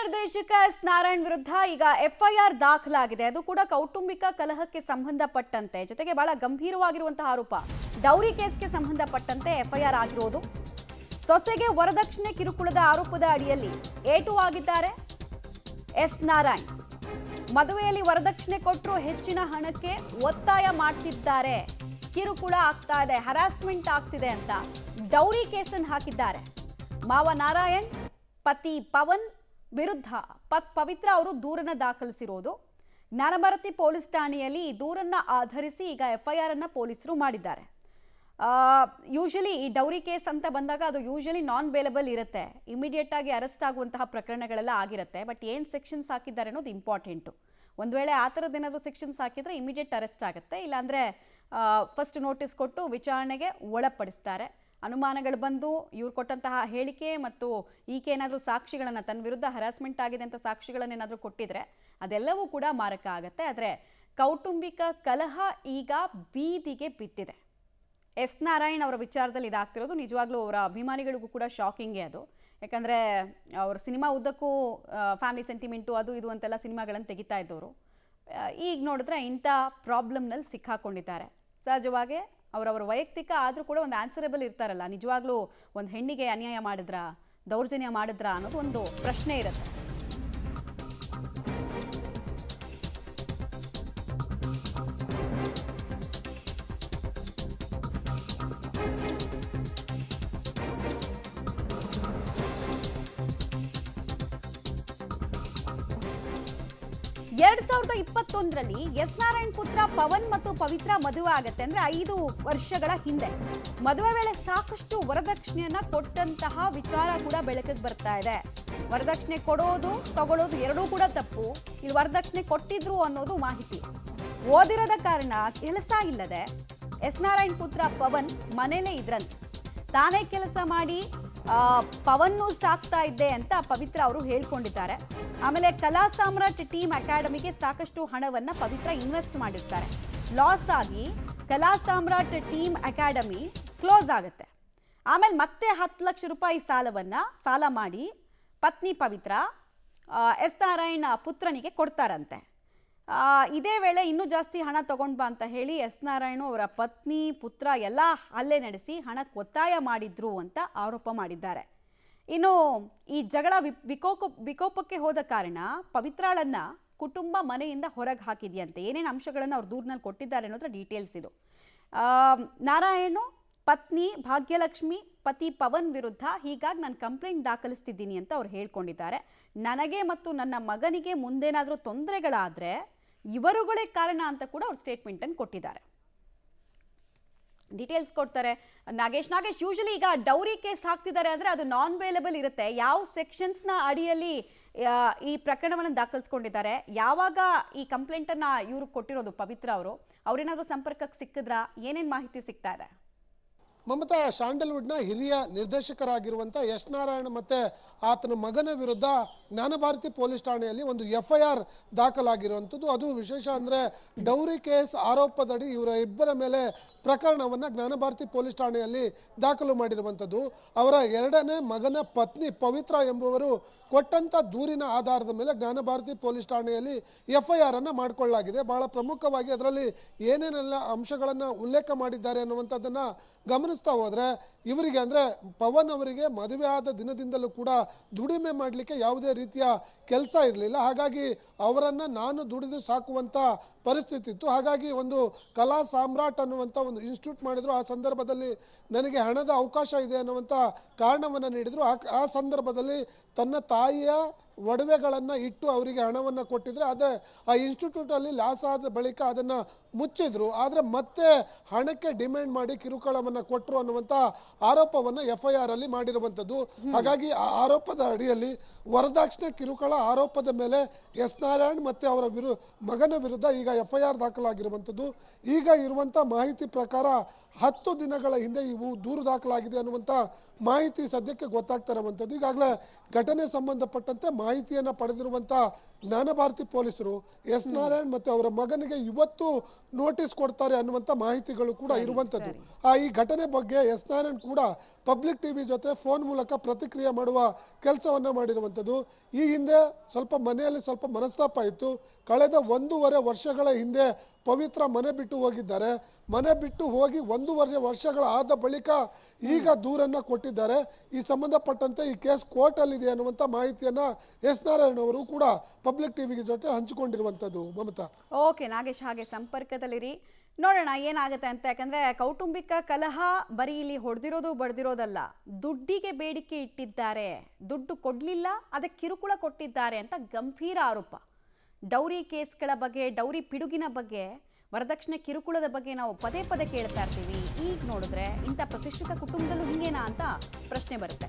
ನಿರ್ದೇಶಕ ಎಸ್ ನಾರಾಯಣ್ ವಿರುದ್ಧ ಈಗ ಎಫ್ಐಆರ್ ದಾಖಲಾಗಿದೆ. ಅದು ಕೂಡ ಕೌಟುಂಬಿಕ ಕಲಹಕ್ಕೆ ಸಂಬಂಧಪಟ್ಟಂತೆ, ಜೊತೆಗೆ ಬಹಳ ಗಂಭೀರವಾಗಿರುವಂತಹ ಆರೋಪ ಡೌರಿ ಕೇಸ್ಗೆ ಸಂಬಂಧಪಟ್ಟಂತೆ ಎಫ್ಐಆರ್ ಆಗಿರೋದು. ಸೊಸೆಗೆ ವರದಕ್ಷಿಣೆ ಕಿರುಕುಳದ ಆರೋಪದ ಅಡಿಯಲ್ಲಿ ಏಟು ಆಗಿದ್ದಾರೆ ಎಸ್ ನಾರಾಯಣ್. ಮದುವೆಯಲ್ಲಿ ವರದಕ್ಷಿಣೆ ಕೊಟ್ಟರು ಹೆಚ್ಚಿನ ಹಣಕ್ಕೆ ಒತ್ತಾಯ ಮಾಡ್ತಿದ್ದಾರೆ, ಕಿರುಕುಳ ಆಗ್ತಾ ಇದೆ, ಹರಾಸ್ಮೆಂಟ್ ಆಗ್ತಿದೆ ಅಂತ ಡೌರಿ ಕೇಸನ್ನು ಹಾಕಿದ್ದಾರೆ. ಮಾವ ನಾರಾಯಣ್ ಪತಿ ಪವನ್ ವಿರುದ್ಧ ಪವಿತ್ರ ಅವರು ದೂರನ್ನ ದಾಖಲಿಸಿರೋದು. ಜ್ಞಾನಭಾರತಿ ಪೊಲೀಸ್ ಠಾಣೆಯಲ್ಲಿ ಈ ದೂರನ್ನ ಆಧರಿಸಿ ಈಗ ಎಫ್ಐಆರ್ ಅನ್ನ ಪೊಲೀಸರು ಮಾಡಿದ್ದಾರೆ. ಯೂಶಲಿ ಈ ಡೌರಿ ಕೇಸ್ ಅಂತ ಬಂದಾಗ ಅದು ಯೂಶಲಿ ನಾನ್ ಬೇಲಬಲ್ ಇರುತ್ತೆ, ಇಮಿಡಿಯೇಟ್ ಆಗಿ ಅರೆಸ್ಟ್ ಆಗುವಂತಹ ಪ್ರಕರಣಗಳೆಲ್ಲ ಆಗಿರುತ್ತೆ. ಬಟ್ ಏನು ಸೆಕ್ಷನ್ಸ್ ಹಾಕಿದ್ದಾರೆ ಅನ್ನೋದು ಇಂಪಾರ್ಟೆಂಟು. ಒಂದು ವೇಳೆ ಆ ಥರದ್ದೇನಾದರೂ ಸೆಕ್ಷನ್ಸ್ ಹಾಕಿದರೆ ಇಮಿಡಿಯೇಟ್ ಅರೆಸ್ಟ್ ಆಗುತ್ತೆ, ಇಲ್ಲಾಂದರೆ ಫಸ್ಟ್ ನೋಟಿಸ್ ಕೊಟ್ಟು ವಿಚಾರಣೆಗೆ ಒಳಪಡಿಸ್ತಾರೆ. ಅನುಮಾನಗಳು ಬಂದು ಇವ್ರು ಕೊಟ್ಟಂತಹ ಹೇಳಿಕೆ ಮತ್ತು ಈಕೆ ಏನಾದರೂ ಸಾಕ್ಷಿಗಳನ್ನು ತನ್ನ ವಿರುದ್ಧ ಹರಾಸ್ಮೆಂಟ್ ಆಗಿದೆ ಅಂತ ಸಾಕ್ಷಿಗಳನ್ನೇನಾದರೂ ಕೊಟ್ಟಿದ್ರೆ ಅದೆಲ್ಲವೂ ಕೂಡ ಮಾರಕ ಆಗುತ್ತೆ. ಆದರೆ ಕೌಟುಂಬಿಕ ಕಲಹ ಈಗ ಬೀದಿಗೆ ಬಿದ್ದಿದೆ. ಎಸ್ ನಾರಾಯಣ್ ಅವರ ವಿಚಾರದಲ್ಲಿ ಇದಾಗ್ತಿರೋದು ನಿಜವಾಗ್ಲೂ ಅವರ ಅಭಿಮಾನಿಗಳಿಗೂ ಕೂಡ ಶಾಕಿಂಗೇ ಅದು. ಯಾಕಂದರೆ ಅವ್ರ ಸಿನಿಮಾ ಉದ್ದಕ್ಕೂ ಫ್ಯಾಮಿಲಿ ಸೆಂಟಿಮೆಂಟು ಅದು ಇದು ಅಂತೆಲ್ಲ ಸಿನಿಮಾಗಳನ್ನು ತೆಗಿತಾ ಇದ್ದವರು ಈಗ ನೋಡಿದ್ರೆ ಇಂಥ ಪ್ರಾಬ್ಲಮ್ನಲ್ಲಿ ಸಿಕ್ಕಾಕೊಂಡಿದ್ದಾರೆ. ಸಹಜವಾಗಿ ಅವರವರ ವೈಯಕ್ತಿಕ ಆದರೂ ಕೂಡ ಒಂದು ಆನ್ಸರಬಲ್ ಇರ್ತಾರಲ್ಲ, ನಿಜವಾಗ್ಲೂ ಒಂದು ಹೆಣ್ಣಿಗೆ ಅನ್ಯಾಯ ಮಾಡಿದ್ರಾ, ದೌರ್ಜನ್ಯ ಮಾಡಿದ್ರಾ ಅನ್ನೋದು ಒಂದು ಪ್ರಶ್ನೆ ಇರುತ್ತೆ. ರಲ್ಲಿ ಎಸ್ ನಾರಾಯಣ್ ಪುತ್ರ ಪವನ್ ಮತ್ತು ಪವಿತ್ರ ಮದುವೆ ಆಗತ್ತೆ. ಅಂದ್ರೆ 5 ವರ್ಷಗಳ ಹಿಂದೆ ಮದುವೆ ವೇಳೆ ಸಾಕಷ್ಟು ವರದಕ್ಷಿಣೆಯನ್ನ ಕೊಟ್ಟಂತಹ ವಿಚಾರ ಕೂಡ ಬೆಳಕಿಗೆ ಬರ್ತಾ ಇದೆ. ವರದಕ್ಷಿಣೆ ಕೊಡೋದು ತಗೊಳ್ಳೋದು ಎರಡೂ ಕೂಡ ತಪ್ಪು. ಇಲ್ಲಿ ವರದಕ್ಷಿಣೆ ಕೊಟ್ಟಿದ್ರು ಅನ್ನೋದು ಮಾಹಿತಿ. ಓದಿರದ ಕಾರಣ ಕೆಲಸ ಇಲ್ಲದೆ ಎಸ್ ನಾರಾಯಣ್ ಪುತ್ರ ಪವನ್ ಮನೇಲೇ ಇದ್ರಂತೆ. ತಾನೇ ಕೆಲಸ ಮಾಡಿ ಪವನ್ನು ಸಾಕ್ತಾ ಇದ್ದೆ ಅಂತ ಪವಿತ್ರ ಅವರು ಹೇಳ್ಕೊಂಡಿದ್ದಾರೆ. ಆಮೇಲೆ ಕಲಾ ಸಾಮ್ರಾಟ್ ಟೀಮ್ ಅಕಾಡೆಮಿಗೆ ಸಾಕಷ್ಟು ಹಣವನ್ನ ಪವಿತ್ರ ಇನ್ವೆಸ್ಟ್ ಮಾಡಿರ್ತಾರೆ. ಲಾಸ್ ಆಗಿ ಕಲಾ ಸಾಮ್ರಾಟ್ ಟೀಮ್ ಅಕಾಡೆಮಿ ಕ್ಲೋಸ್ ಆಗುತ್ತೆ. ಆಮೇಲೆ ಮತ್ತೆ 10 ಲಕ್ಷ ರೂಪಾಯಿ ಸಾಲ ಮಾಡಿ ಪತ್ನಿ ಪವಿತ್ರ ಎಸ್ ನಾರಾಯಣ್ ಪುತ್ರನಿಗೆ ಕೊಡ್ತಾರಂತೆ. ಇದೇ ವೇಳೆ ಇನ್ನೂ ಜಾಸ್ತಿ ಹಣ ತಗೊಂಡ್ ಬಾ ಅಂತ ಹೇಳಿ ಎಸ್ ನಾರಾಯಣ್ ಅವರ ಪತ್ನಿ ಪುತ್ರ ಎಲ್ಲ ಹಲ್ಲೆ ನಡೆಸಿ ಹಣಕ್ಕೆ ಒತ್ತಾಯ ಮಾಡಿದ್ರು ಅಂತ ಆರೋಪ ಮಾಡಿದ್ದಾರೆ. ಇನ್ನು ಈ ಜಗಳ ವಿಕೋಪಕ್ಕೆ ಹೋದ ಕಾರಣ ಪವಿತ್ರಾಳನ್ನ ಕುಟುಂಬ ಮನೆಯಿಂದ ಹೊರಗೆ ಹಾಕಿದೆಯಂತೆ. ಏನೇನು ಅಂಶಗಳನ್ನು ಅವ್ರು ದೂರಿನಲ್ಲಿ ಕೊಟ್ಟಿದ್ದಾರೆ ಅನ್ನೋದ್ರ ಡೀಟೇಲ್ಸ್ ಇದು. ನಾರಾಯಣ್ ಪತ್ನಿ ಭಾಗ್ಯಲಕ್ಷ್ಮಿ ಪತಿ ಪವನ್ ವಿರುದ್ಧ ಹೀಗಾಗಿ ನಾನು ಕಂಪ್ಲೇಂಟ್ ದಾಖಲಿಸ್ತಿದ್ದೀನಿ ಅಂತ ಅವ್ರು ಹೇಳ್ಕೊಂಡಿದ್ದಾರೆ. ನನಗೆ ಮತ್ತು ನನ್ನ ಮಗನಿಗೆ ಮುಂದೇನಾದರೂ ತೊಂದರೆಗಳಾದರೆ ಇವರುಗಳೇ ಕಾರಣ ಅಂತ ಕೂಡ ಅವ್ರು ಸ್ಟೇಟ್ಮೆಂಟನ್ನು ಕೊಟ್ಟಿದ್ದಾರೆ. ಡೀಟೇಲ್ಸ್ ಕೊಡ್ತಾರೆ ನಾಗೇಶ್. ಯೂಶಲಿ ಈಗ ಡೌರಿ ಕೇಸ್ ಹಾಕ್ತಿದ್ದಾರೆ ಅಂದರೆ ಅದು ನಾನ್ ಬೇಲಬಲ್ ಇರುತ್ತೆ. ಯಾವ ಸೆಕ್ಷನ್ಸ್ನ ಅಡಿಯಲ್ಲಿ ಈ ಪ್ರಕರಣವನ್ನು ದಾಖಲಿಸ್ಕೊಂಡಿದ್ದಾರೆ, ಯಾವಾಗ ಈ ಕಂಪ್ಲೇಂಟನ್ನು ಇವರು ಕೊಟ್ಟಿರೋದು ಪವಿತ್ರ ಅವರು, ಅವ್ರೇನಾದರೂ ಸಂಪರ್ಕಕ್ಕೆ ಸಿಕ್ಕಿದ್ರಾ, ಏನೇನು ಮಾಹಿತಿ ಸಿಗ್ತಾ ಇದೆ? ಮಮತಾ, ಸ್ಯಾಂಡಲ್ವುಡ್ನ ಹಿರಿಯ ನಿರ್ದೇಶಕರಾಗಿರುವಂಥ ಎಸ್ ನಾರಾಯಣ್ ಮತ್ತು ಆತನ ಮಗನ ವಿರುದ್ಧ ಜ್ಞಾನಭಾರತಿ ಪೊಲೀಸ್ ಠಾಣೆಯಲ್ಲಿ ಒಂದು ಎಫ್ಐಆರ್ ದಾಖಲಾಗಿರುವಂಥದ್ದು. ಅದು ವಿಶೇಷ ಅಂದರೆ ಡೌರಿ ಕೇಸ್ ಆರೋಪದಡಿ ಇವರ ಇಬ್ಬರ ಮೇಲೆ ಪ್ರಕರಣವನ್ನು ಜ್ಞಾನಭಾರತಿ ಪೊಲೀಸ್ ಠಾಣೆಯಲ್ಲಿ ದಾಖಲು ಮಾಡಿರುವಂಥದ್ದು. ಅವರ 2ನೇ ಮಗನ ಪತ್ನಿ ಪವಿತ್ರ ಎಂಬುವರು ಕೊಟ್ಟಂಥ ದೂರಿನ ಆಧಾರದ ಮೇಲೆ ಜ್ಞಾನಭಾರತಿ ಪೊಲೀಸ್ ಠಾಣೆಯಲ್ಲಿ ಎಫ್ಐಆರ್ ಅನ್ನು ಮಾಡಿಕೊಳ್ಳಲಾಗಿದೆ. ಬಹಳ ಪ್ರಮುಖವಾಗಿ ಅದರಲ್ಲಿ ಏನೇನೆಲ್ಲ ಅಂಶಗಳನ್ನು ಉಲ್ಲೇಖ ಮಾಡಿದ್ದಾರೆ ಅನ್ನುವಂಥದ್ದನ್ನು ಗಮನಿಸ್ತಾ ಹೋದರೆ ಇವರಿಗೆ ಅಂದರೆ ಪವನ್ ಅವರಿಗೆ ಮದುವೆ ಆದ ದಿನದಿಂದಲೂ ಕೂಡ ದುಡಿಮೆ ಮಾಡಲಿಕ್ಕೆ ಯಾವುದೇ ರೀತಿಯ ಕೆಲಸ ಇರಲಿಲ್ಲ. ಹಾಗಾಗಿ ಅವರನ್ನು ನಾನು ದುಡಿದು ಸಾಕುವಂಥ ಪರಿಸ್ಥಿತಿ ಇತ್ತು. ಹಾಗಾಗಿ ಒಂದು ಕಲಾ ಸಾಮ್ರಾಟ್ ಅನ್ನುವಂಥ ಒಂದು ಇನ್ಸ್ಟಿಟ್ಯೂಟ್ ಮಾಡಿದ್ರು. ಆ ಸಂದರ್ಭದಲ್ಲಿ ನನಗೆ ಹಣದ ಅವಕಾಶ ಇದೆ ಅನ್ನುವಂಥ ಕಾರಣವನ್ನು ನೀಡಿದರು. ಆ ಸಂದರ್ಭದಲ್ಲಿ ತನ್ನ ತಾಯಿಯ ಒಡವೆಗಳನ್ನು ಇಟ್ಟು ಅವರಿಗೆ ಹಣವನ್ನು ಕೊಟ್ಟಿದ್ರೆ, ಆದರೆ ಆ ಇನ್ಸ್ಟಿಟ್ಯೂಟಲ್ಲಿ ಲಾಸ್ ಆದ ಬಳಿಕ ಅದನ್ನು ಮುಚ್ಚಿದ್ರು. ಆದರೆ ಮತ್ತೆ ಹಣಕ್ಕೆ ಡಿಮ್ಯಾಂಡ್ ಮಾಡಿ ಕಿರುಕುಳವನ್ನು ಕೊಟ್ಟರು ಅನ್ನುವಂಥ ಆರೋಪವನ್ನು ಎಫ್ಐಆರ್ ಅಲ್ಲಿ ಮಾಡಿರುವಂಥದ್ದು. ಹಾಗಾಗಿ ಆ ಆರೋಪದ ಅಡಿಯಲ್ಲಿ ವರದಕ್ಷಿಣೆ ಕಿರುಕುಳ ಆರೋಪದ ಮೇಲೆ ಎಸ್ ನಾರಾಯಣ್ ಮತ್ತು ಅವರ ಮಗನ ವಿರುದ್ಧ ಈಗ ಎಫ್ಐಆರ್ ದಾಖಲಾಗಿರುವಂಥದ್ದು. ಈಗ ಇರುವಂಥ ಮಾಹಿತಿ ಪ್ರಕಾರ 10 ದಿನಗಳ ಹಿಂದೆ ಇವು ದೂರು ದಾಖಲಾಗಿದೆ ಅನ್ನುವಂಥ ಮಾಹಿತಿ ಸದ್ಯಕ್ಕೆ ಗೊತ್ತಾಗ್ತಾ ಇರುವಂಥದ್ದು. ಈಗಾಗಲೇ ಘಟನೆ ಸಂಬಂಧಪಟ್ಟಂತೆ ಮಾಹಿತಿಯನ್ನು ಪಡೆದಿರುವಂಥ ಜ್ಞಾನಭಾರತಿ ಪೊಲೀಸರು ಎಸ್ ನಾರಾಯಣ್ ಮತ್ತು ಅವರ ಮಗನಿಗೆ ಇವತ್ತು ನೋಟಿಸ್ ಕೊಡ್ತಾರೆ ಅನ್ನುವಂಥ ಮಾಹಿತಿಗಳು ಕೂಡ ಇರುವಂಥದ್ದು. ಈ ಘಟನೆ ಬಗ್ಗೆ ಎಸ್ ನಾರಾಯಣ್ ಕೂಡ ಪಬ್ಲಿಕ್ ಟಿವಿ ಜೊತೆ ಫೋನ್ ಮೂಲಕ ಪ್ರತಿಕ್ರಿಯೆ ಮಾಡುವ ಕೆಲಸವನ್ನು ಮಾಡಿರುವಂಥದ್ದು. ಈ ಹಿಂದೆ ಸ್ವಲ್ಪ ಮನೆಯಲ್ಲಿ ಸ್ವಲ್ಪ ಮನಸ್ತಾಪ ಇತ್ತು. ಕಳೆದ 1.5 ವರ್ಷಗಳ ಹಿಂದೆ ಪವಿತ್ರ ಮನೆ ಬಿಟ್ಟು ಹೋಗಿದ್ದಾರೆ. ಮನೆ ಬಿಟ್ಟು ಹೋಗಿ 1.5 ವರ್ಷಗಳ ಆದ ಬಳಿಕ ಈಗ ದೂರನ್ನು ಕೊಟ್ಟಿದ್ದಾರೆ. ಈ ಸಂಬಂಧಪಟ್ಟಂತೆ ಈ ಕೇಸ್ ಕೋರ್ಟಲ್ಲಿದೆ ಅನ್ನುವಂಥ ಮಾಹಿತಿಯನ್ನು ಎಸ್ ನಾರಾಯಣ್ ಅವರು ಕೂಡ ಪಬ್ಲಿಕ್ ಟಿವಿ ಜೊತೆ ಹಂಚಿಕೊಂಡಿರುವಂಥದ್ದು. ಮಮತಾ. ಓಕೆ ನಾಗೇಶ್, ಹಾಗೆ ಸಂಪರ್ಕದಲ್ಲಿರಿ, ನೋಡೋಣ ಏನಾಗುತ್ತೆ ಅಂತ. ಯಾಕಂದ್ರೆ ಕೌಟುಂಬಿಕ ಕಲಹ ಬರೀ ಇಲ್ಲಿ ಹೊಡೆದಿರೋದು ಬಡ್ದಿರೋದಲ್ಲ, ದುಡ್ಡಿಗೆ ಬೇಡಿಕೆ ಇಟ್ಟಿದ್ದಾರೆ, ದುಡ್ಡು ಕೊಡ್ಲಿಲ್ಲ, ಅದಕ್ಕೆ ಕಿರುಕುಳ ಕೊಟ್ಟಿದ್ದಾರೆ ಅಂತ ಗಂಭೀರ ಆರೋಪ. ಡೌರಿ ಕೇಸ್ಗಳ ಬಗ್ಗೆ, ಡೌರಿ ಪಿಡುಗಿನ ಬಗ್ಗೆ, ವರದಕ್ಷಿಣೆ ಕಿರುಕುಳದ ಬಗ್ಗೆ ನಾವು ಪದೇ ಪದೇ ಕೇಳ್ತಾ ಇರ್ತೀವಿ. ಈಗ ನೋಡಿದ್ರೆ ಇಂಥ ಪ್ರತಿಷ್ಠಿತ ಕುಟುಂಬದಲ್ಲೂ ಹಿಂಗೇನಾ ಅಂತ ಪ್ರಶ್ನೆ ಬರುತ್ತೆ.